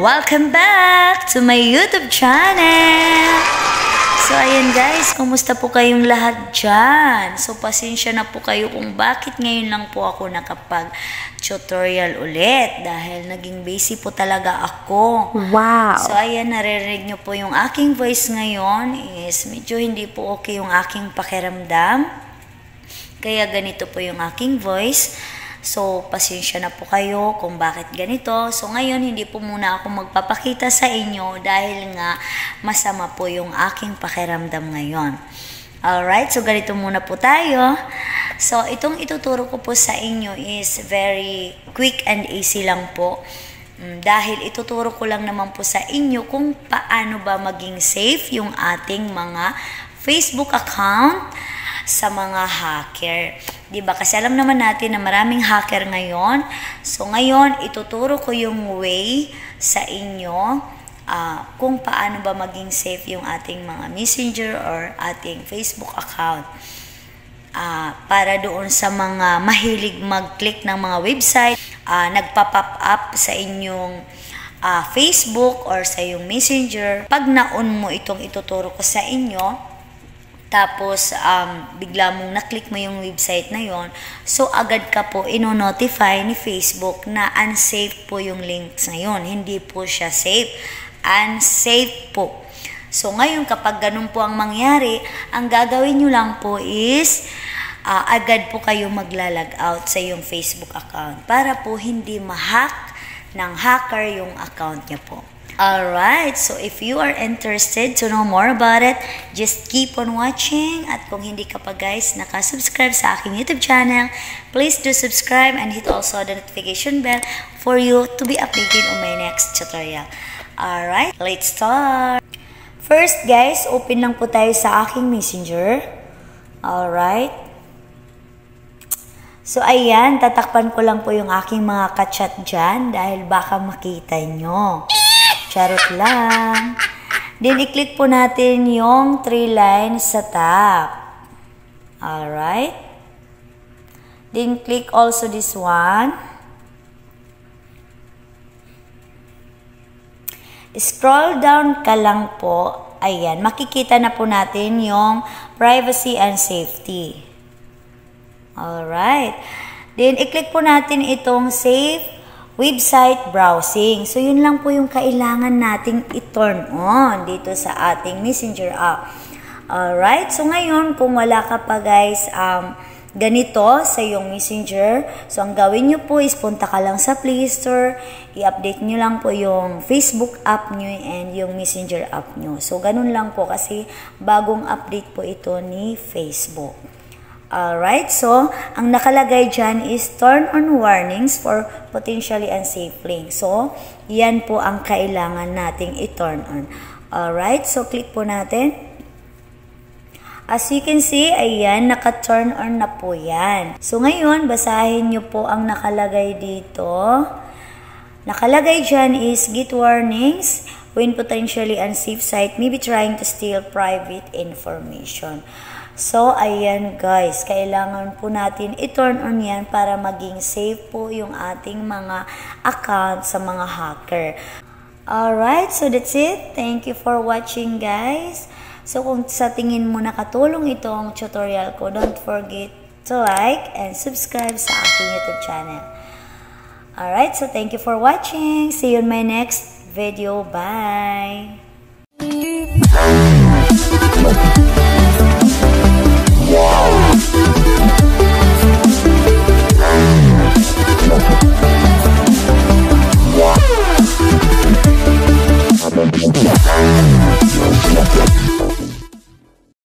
Welcome back to my YouTube channel! So, ayan guys, kumusta po kayong lahat dyan? So, pasensya na po kayo kung bakit ngayon lang po ako nakapag-tutorial ulit dahil naging busy po talaga ako. Wow! So, ayan, naririnig nyo po yung aking voice ngayon is medyo hindi po okay yung aking pakiramdam. Kaya ganito po yung aking voice. So, pasensya na po kayo kung bakit ganito. So, ngayon, hindi po muna ako magpapakita sa inyo dahil nga masama po yung aking pakiramdam ngayon. Alright, so ganito muna po tayo. So, itong ituturo ko po sa inyo is very quick and easy lang po. Dahil ituturo ko lang naman po sa inyo kung paano ba maging safe yung ating mga Facebook account sa mga hacker. Diba? Kasi alam naman natin na maraming hacker ngayon. So, ngayon, ituturo ko yung way sa inyo kung paano ba maging safe yung ating mga messenger or ating Facebook account. Para doon sa mga mahilig mag-click ng mga website, nagpa-pop up sa inyong Facebook or sa iyong messenger. Pag naon mo itong ituturo ko sa inyo, tapos, bigla mong na-click mo yung website na yon, so agad ka po ino-notify ni Facebook na unsafe po yung links na yon. Hindi po siya safe. Unsafe po. So, ngayon kapag ganun po ang mangyari, ang gagawin nyo lang po is agad po kayo magla-log out sa yung Facebook account para po hindi ma-hack ng hacker yung account niya po. Alright, so if you are interested to know more about it, just keep on watching. At kung hindi ka pa guys nakasubscribe sa aking YouTube channel, please do subscribe and hit also the notification bell for you to be updated on my next tutorial. Alright, let's start. First guys, open lang po tayo sa aking messenger. Alright. So ayan, tatakpan ko lang po yung aking mga ka-chat dyan dahil baka makita nyo. Charot lang. Then, i-click po natin yung 3 lines sa top. Alright. Then, click also this one. Scroll down ka lang po. Ayan. Makikita na po natin yung privacy and safety. Alright. Then, i-click po natin itong save website browsing. So, yun lang po yung kailangan nating i-turn on dito sa ating messenger app. Alright? So, ngayon, kung wala ka pa guys, ganito sa yung messenger, so, ang gawin nyo po is punta ka lang sa Play Store, i-update nyo lang po yung Facebook app nyo and yung messenger app nyo. So, ganun lang po kasi bagong update po ito ni Facebook. Alright, so, ang nakalagay dyan is turn on warnings for potentially unsafe links. So, yan po ang kailangan nating i-turn on. Alright, so click po natin. As you can see, ayan, naka-turn on na po yan. So, ngayon, basahin nyo po ang nakalagay dito. Nakalagay dyan is get warnings when potentially unsafe site may be trying to steal private information. So, ayan guys, kailangan po natin i-turn on yan para maging safe po yung ating mga account sa mga hacker. Alright, so that's it. Thank you for watching guys. So, kung sa tingin mo nakatulong itong tutorial ko, don't forget to like and subscribe sa aking YouTube channel. Alright, so thank you for watching. See you in my next video. Bye!